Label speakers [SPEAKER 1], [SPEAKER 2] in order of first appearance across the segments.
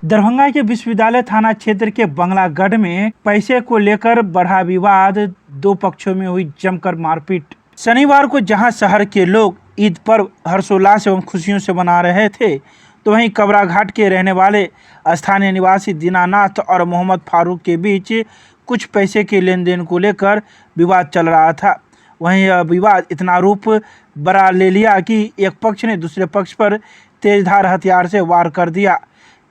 [SPEAKER 1] दरभंगा के विश्वविद्यालय थाना क्षेत्र के बंगलागढ़ में पैसे को लेकर बढ़ा विवाद, दो पक्षों में हुई जमकर मारपीट। शनिवार को जहां शहर के लोग ईद पर्व हर्षोल्लास एवं खुशियों से मना रहे थे, तो वहीं कबराघाट के रहने वाले स्थानीय निवासी दीनानाथ और मोहम्मद फारूक के बीच कुछ पैसे के लेन देन को लेकर विवाद चल रहा था। वहीं यह विवाद इतना रूप बड़ा ले लिया कि एक पक्ष ने दूसरे पक्ष पर तेजधार हथियार से वार कर दिया,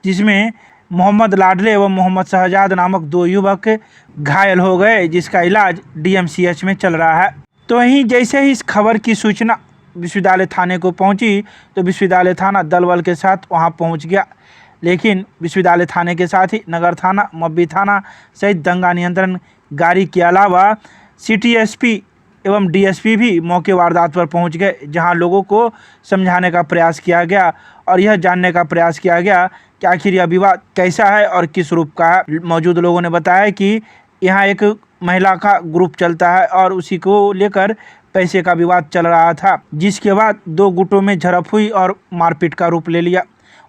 [SPEAKER 1] जिसमें मोहम्मद लाडले एवं मोहम्मद शहजाद नामक दो युवक घायल हो गए, जिसका इलाज डीएमसीएच में चल रहा है। तो वहीं जैसे ही इस खबर की सूचना विश्वविद्यालय थाने को पहुंची, तो विश्वविद्यालय थाना दल बल के साथ वहां पहुंच गया। लेकिन विश्वविद्यालय थाने के साथ ही नगर थाना, मब्बी थाना सहित दंगा नियंत्रण गाड़ी के अलावा सिटी एसपी एवं डीएसपी भी मौके वारदात पर पहुंच गए, जहां लोगों को समझाने का प्रयास किया गया और यह जानने का प्रयास किया गया कि आखिर यह विवाद कैसा है और किस रूप का है। मौजूद लोगों ने बताया कि यहाँ एक महिला का ग्रुप चलता है और उसी को लेकर पैसे का विवाद चल रहा था, जिसके बाद दो गुटों में झड़प हुई और मारपीट का रूप ले लिया।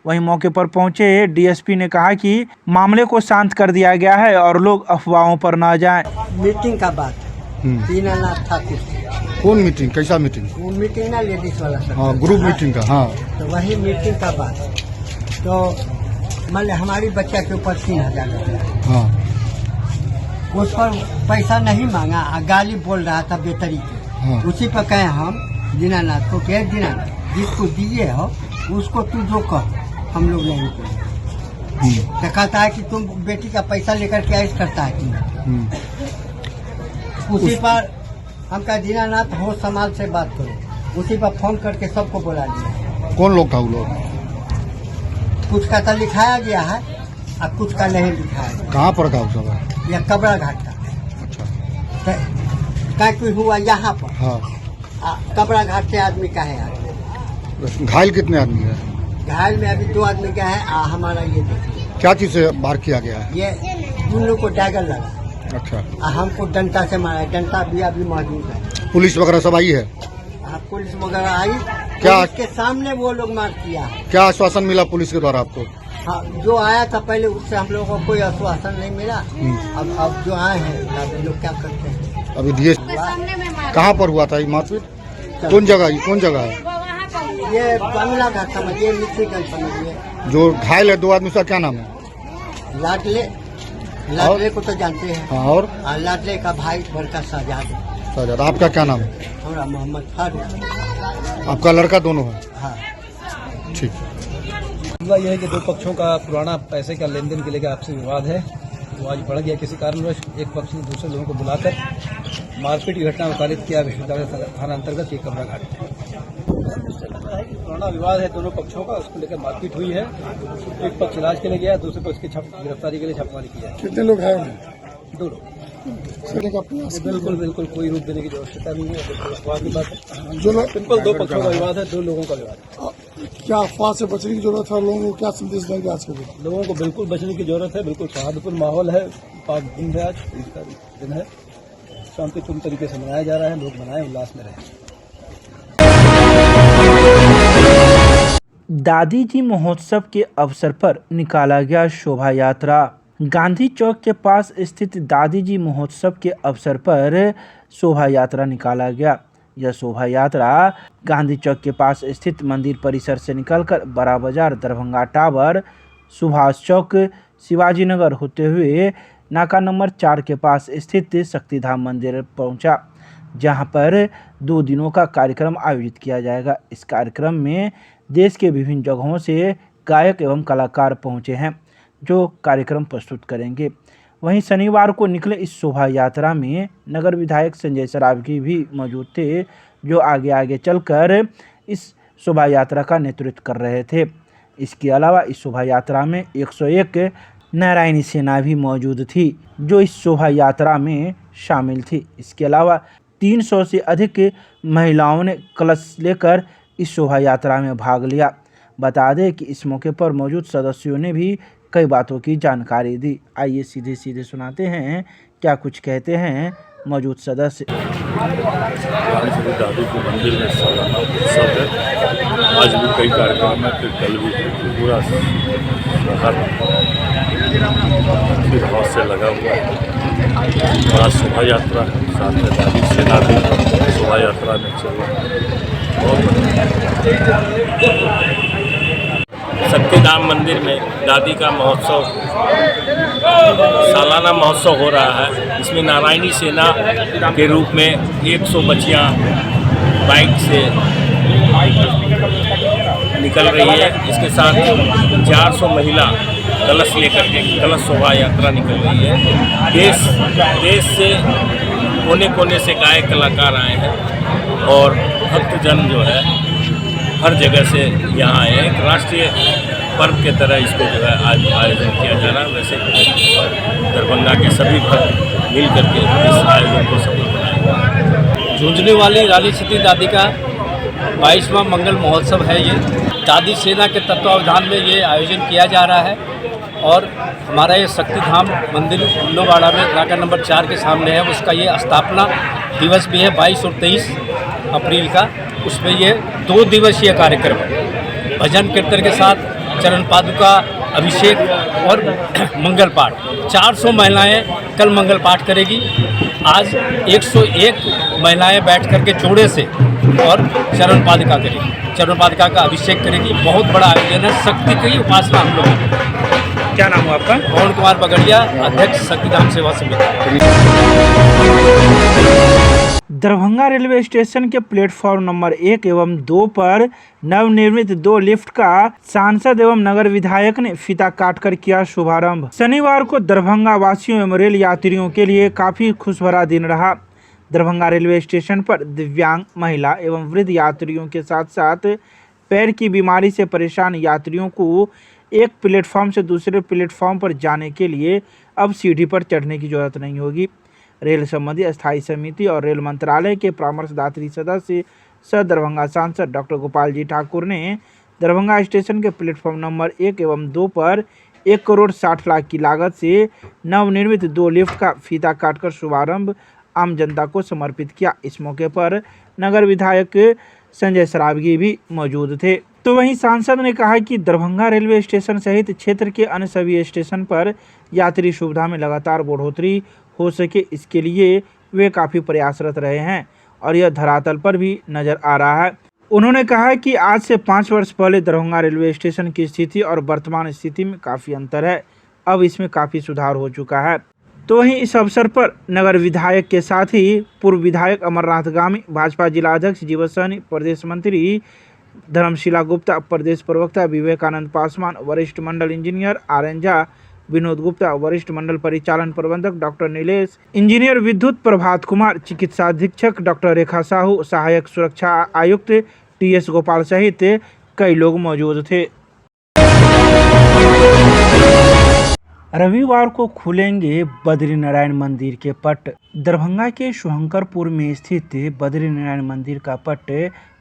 [SPEAKER 1] वहीं मौके पर पहुंचे डीएसपी ने कहा कि मामले को शांत कर दिया गया है और लोग अफवाहों पर न जाएं।
[SPEAKER 2] मीटिंग का बात है, दीनानाथ ठाकुर।
[SPEAKER 3] कौन मीटिंग, कैसा मीटिंग?
[SPEAKER 2] वो मीटिंग ना लेडीज वाला सर।
[SPEAKER 3] हाँ, ग्रुप मीटिंग का। हाँ,
[SPEAKER 2] तो वही मीटिंग का बात। तो मान लिया हमारी बच्चा के ऊपर 3000 रुपया,
[SPEAKER 3] हाँ,
[SPEAKER 2] उस पर पैसा नहीं मांगा, गाली बोल रहा था बेतरीके।
[SPEAKER 3] हाँ।
[SPEAKER 2] उसी पर कहे हम दीनानाथ को, कहे दीनानाथ जिसको दिए हो उसको तू जो कह, हम लोग नहीं करेंगे। तो कहता है कि तुम बेटी का पैसा लेकर क्या करता है तुम। उसी पर हम कहा दीनानाथ हो संभाल से बात करो। उसी पर फोन करके सबको बुला लिया।
[SPEAKER 3] कौन लोग था वो लोग?
[SPEAKER 2] कुछ का तो लिखाया गया है और कुछ का नहीं लिखाया गया।
[SPEAKER 3] कहाँ पर था वो सब?
[SPEAKER 2] यह कबरा घाट का।
[SPEAKER 3] अच्छा,
[SPEAKER 2] क्या कोई हुआ यहाँ पर?
[SPEAKER 3] हाँ।
[SPEAKER 2] कबरा घाट से आदमी का है आदमी।
[SPEAKER 3] घायल कितने आदमी है?
[SPEAKER 2] घायल में अभी 2 आदमी का है। हमारा ये देखिए,
[SPEAKER 3] क्या चीज से बाहर किया गया है?
[SPEAKER 2] ये उन लोग को डैगर लगा।
[SPEAKER 3] अच्छा,
[SPEAKER 2] हमको डंडा से मारा है। डंडा भी अभी मौजूद है।
[SPEAKER 3] पुलिस वगैरह सब आई है?
[SPEAKER 2] पुलिस वगैरह आई।
[SPEAKER 3] क्या
[SPEAKER 2] के सामने वो लोग मार किया है।
[SPEAKER 3] क्या आश्वासन मिला पुलिस के द्वारा आपको?
[SPEAKER 2] हाँ, जो आया था पहले उससे हम लोगों को कोई आश्वासन नहीं मिला। अब जो आए हैं अब लोग क्या करते हैं।
[SPEAKER 3] अभी डीएस कहाँ पर हुआ था ये मारपीट? कौन जगह, कौन जगह है?
[SPEAKER 2] ये बंगला घाट समझिए, मिट्टीगंज समझिए।
[SPEAKER 3] जो घायल है 2 आदमी, उसका क्या नाम है?
[SPEAKER 2] लाडले को तो जानते हैं।
[SPEAKER 3] हाँ, और
[SPEAKER 2] लाडले का भाई बड़का शहजाद।
[SPEAKER 3] आपका क्या नाम है?
[SPEAKER 2] हमारा मोहम्मद फारूक।
[SPEAKER 3] आपका लड़का दोनों है?
[SPEAKER 2] हाँ,
[SPEAKER 3] ठीक।
[SPEAKER 4] मामला यह है कि दो पक्षों का पुराना पैसे का लेन देन के लेकर आपसी विवाद है। वो आज बढ़ गया। किसी कारणवश एक पक्ष ने दूसरे लोगों को बुलाकर मारपीट की घटना मुतारिफ किया विश्वविद्यालय थाना अंतर्गत ये कबरा घाट। पुराना विवाद है दोनों पक्षों का, उसको लेकर मारपीट हुई है। एक पक्ष इलाज के लिए गया, दूसरे पक्ष की गिरफ्तारी के लिए छापेमारी की है।
[SPEAKER 3] कितने लोग हैं?
[SPEAKER 4] 2 लोग। बिल्कुल कोई रूप देने की आवश्यकता नहीं है। अफवाह की बात है। बिल्कुल 2 पक्षों का विवाद है, 2 लोगों का विवाद है।
[SPEAKER 3] क्या अफवाह से बचने की जरूरत है? लोगों को क्या संदेश देंगे आज के दिन?
[SPEAKER 4] लोगों को बिल्कुल बचने की जरूरत है। बिल्कुल सौहार्दपूर्ण माहौल है। 5 दिन है, आज 30 का दिन है। शांतिपूर्ण तरीके से मनाया जा रहा है। लोग मनाएं, उल्लास में रहें।
[SPEAKER 1] दादी जी महोत्सव के अवसर पर निकाला गया शोभा यात्रा। गांधी चौक के पास स्थित दादी जी महोत्सव के अवसर पर शोभा यात्रा निकाला गया। यह शोभा यात्रा गांधी चौक के पास स्थित मंदिर परिसर से निकलकर बड़ा बाजार, दरभंगा टावर, सुभाष चौक, शिवाजी नगर होते हुए नाका नंबर 4 के पास स्थित शक्तिधाम मंदिर पहुंचा, जहां पर 2 दिनों का कार्यक्रम आयोजित किया जाएगा। इस कार्यक्रम में देश के विभिन्न जगहों से गायक एवं कलाकार पहुंचे हैं, जो कार्यक्रम प्रस्तुत करेंगे। वहीं शनिवार को निकले इस शोभा यात्रा में नगर विधायक संजय सरावगी भी मौजूद थे, जो आगे आगे चलकर इस शोभा यात्रा का नेतृत्व कर रहे थे। इसके अलावा इस शोभा यात्रा में 101 नारायणी सेना भी मौजूद थी, जो इस शोभा यात्रा में शामिल थी। इसके अलावा 300 से अधिक महिलाओं ने कलश लेकर इस शोभा यात्रा में भाग लिया। बता दें कि इस मौके पर मौजूद सदस्यों ने भी कई बातों की जानकारी दी। आइए सीधे सुनाते हैं क्या कुछ कहते हैं मौजूद सदस्य।
[SPEAKER 5] दादी के मंदिर में सालाना उत्सव है। आज भी कई कार्यक्रम है, फिर कल भी पूरा शहर फिर हौसले लगा हुआ है। बड़ा शोभा यात्रा है, साथ में दादी सेना भी शोभा यात्रा में चल रहा है। शक्तिधाम मंदिर में दादी का महोत्सव, सालाना महोत्सव हो रहा है। इसमें नारायणी सेना के रूप में 100 बच्चियाँ बाइक से निकल रही है। इसके साथ 400 महिला कलश लेकर के कलश शोभा यात्रा निकल रही है। देश से कोने कोने से गायक कलाकार आए हैं और भक्तजन जो है हर जगह से यहाँ आए हैं। एक राष्ट्रीय पर्व के तरह इसको जो है आज आयोजन किया जा रहा है। वैसे दरभंगा के सभी भक्त मिल करके इस आयोजन को सफल बनाएंगे।
[SPEAKER 4] झुंझुनू वाली रानी सती दादी का 22वां मंगल महोत्सव है। ये दादी सेना के तत्वावधान में ये आयोजन किया जा रहा है और हमारा ये शक्तिधाम मंदिर उल्लोवाड़ा में इलाका नंबर 4 के सामने है। उसका ये स्थापना दिवस भी है 22 और 23 अप्रैल का। उसमें ये 2 दिवसीय कार्यक्रम है, भजन कीर्तन के साथ चरण पादुका अभिषेक और मंगल पाठ। 400 महिलाएं कल मंगल पाठ करेगी। आज 101 महिलाएं बैठ करके चौड़े से और चरण पादुका करेगी, चरण पादुका का अभिषेक करेगी। बहुत बड़ा आयोजन है, शक्ति की उपासना हम लोगों की।
[SPEAKER 1] क्या नाम है आपका?
[SPEAKER 4] पवन कुमार बगड़िया, अध्यक्ष शक्तिधाम सेवा समिति।
[SPEAKER 1] दरभंगा रेलवे स्टेशन के प्लेटफॉर्म नंबर 1 एवं 2 पर नवनिर्मित 2 लिफ्ट का सांसद एवं नगर विधायक ने फीता काटकर किया शुभारंभ। शनिवार को दरभंगा वासियों एवं रेल यात्रियों के लिए काफी खुशभरा दिन रहा। दरभंगा रेलवे स्टेशन पर दिव्यांग, महिला एवं वृद्ध यात्रियों के साथ साथ पैर की बीमारी से परेशान यात्रियों को एक प्लेटफॉर्म से दूसरे प्लेटफॉर्म पर जाने के लिए अब सीढ़ी पर चढ़ने की जरूरत नहीं होगी। रेल संबंधी अस्थायी समिति और रेल मंत्रालय के परामर्शदात्री सदस्य सह दरभंगा सांसद डॉक्टर गोपाल जी ठाकुर ने दरभंगा स्टेशन के प्लेटफॉर्म नंबर 1 एवं 2 पर 1 करोड़ 60 लाख की लागत से नवनिर्मित 2 लिफ्ट का फीता काटकर शुभारंभ आम जनता को समर्पित किया। इस मौके पर नगर विधायक संजय सरावगी भी मौजूद थे। तो वहीं सांसद ने कहा कि दरभंगा रेलवे स्टेशन सहित क्षेत्र के अन्य सभी स्टेशन पर यात्री सुविधा में लगातार बढ़ोतरी हो सके, इसके लिए वे काफ़ी प्रयासरत रहे हैं और यह धरातल पर भी नज़र आ रहा है। उन्होंने कहा कि आज से 5 वर्ष पहले दरभंगा रेलवे स्टेशन की स्थिति और वर्तमान स्थिति में काफ़ी अंतर है। अब इसमें काफ़ी सुधार हो चुका है। तो वहीं इस अवसर पर नगर विधायक के साथ ही पूर्व विधायक अमरनाथ गामी, भाजपा जिला अध्यक्ष जीवन सहनी, प्रदेश मंत्री धर्मशिला गुप्ता, प्रदेश प्रवक्ता विवेकानंद पासवान, वरिष्ठ मंडल इंजीनियर आर.एन. झा, विनोद गुप्ता, वरिष्ठ मंडल परिचालन प्रबंधक डॉक्टर नीलेश, इंजीनियर विद्युत प्रभात कुमार, चिकित्सा अधीक्षक डॉक्टर रेखा साहू, सहायक सुरक्षा आयुक्त टी.एस. गोपाल सहित कई लोग मौजूद थे। रविवार को खुलेंगे बद्रीनारायण मंदिर के पट। दरभंगा के शुभंकरपुर में स्थित बद्रीनारायण मंदिर का पट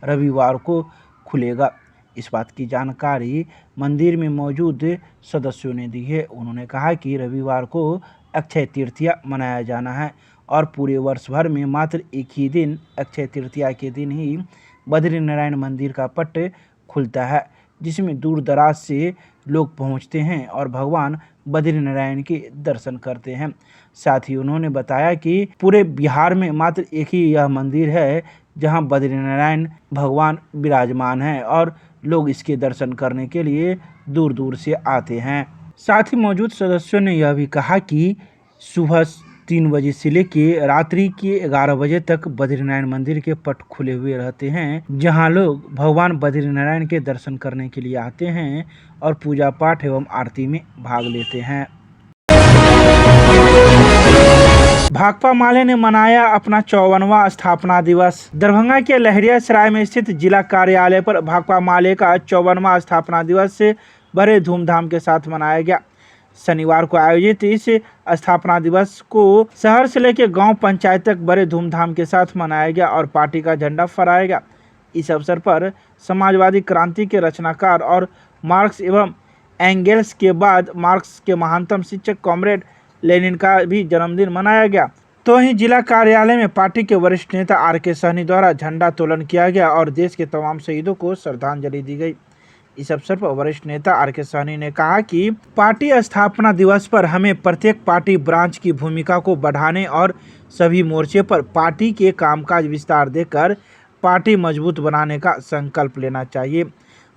[SPEAKER 1] रविवार को खुलेगा। इस बात की जानकारी मंदिर में मौजूद सदस्यों ने दी है। उन्होंने कहा कि रविवार को अक्षय तृतीया मनाया जाना है और पूरे वर्ष भर में मात्र एक ही दिन अक्षय तृतीया के दिन ही बद्रीनारायण मंदिर का पट खुलता है, जिसमें दूर दराज से लोग पहुंचते हैं और भगवान बद्रीनारायण के दर्शन करते हैं। साथ ही उन्होंने बताया कि पूरे बिहार में मात्र एक ही यह मंदिर है जहां बद्रीनारायण भगवान विराजमान हैं और लोग इसके दर्शन करने के लिए दूर दूर से आते हैं। साथ ही मौजूद सदस्यों ने यह भी कहा कि सुबह 3 बजे से लेकर रात्रि के 11 बजे तक बद्रीनारायण मंदिर के पट खुले हुए रहते हैं, जहां लोग भगवान बद्रीनारायण के दर्शन करने के लिए आते हैं और पूजा पाठ एवं आरती में भाग लेते हैं। भाकपा माले ने मनाया अपना 54वां स्थापना दिवस। दरभंगा के लहरियासराय में स्थित जिला कार्यालय पर भाकपा माले का 54वां स्थापना दिवस बड़े धूमधाम के साथ मनाया गया। शनिवार को आयोजित इस स्थापना दिवस को शहर से लेकर गांव पंचायत तक बड़े धूमधाम के साथ मनाया गया और पार्टी का झंडा फहराया गया। इस अवसर पर समाजवादी क्रांति के रचनाकार और मार्क्स एवं एंगेल्स के बाद मार्क्स के महानतम शिक्षक कॉमरेड लेनिन का भी जन्मदिन मनाया गया। तो वहीं जिला कार्यालय में पार्टी के वरिष्ठ नेता आर.के. सहनी द्वारा झंडा तोलन किया गया और देश के तमाम शहीदों को श्रद्धांजलि दी गई। इस अवसर पर वरिष्ठ नेता आर.के. सहनी ने कहा कि पार्टी स्थापना दिवस पर हमें प्रत्येक पार्टी ब्रांच की भूमिका को बढ़ाने और सभी मोर्चे पर पार्टी के कामकाज विस्तार देकर पार्टी मजबूत बनाने का संकल्प लेना चाहिए।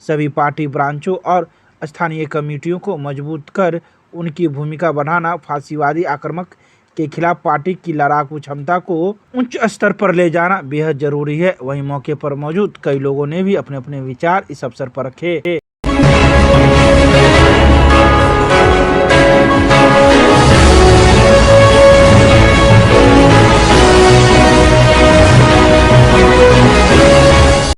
[SPEAKER 1] सभी पार्टी ब्रांचों और स्थानीय कमेटियों को मजबूत कर उनकी भूमिका बढ़ाना फांसीवादी आक्रमक के खिलाफ पार्टी की लड़ाकू क्षमता को उच्च स्तर पर ले जाना बेहद जरूरी है। वहीं मौके पर मौजूद कई लोगों ने भी अपने अपने विचार इस अवसर पर रखे।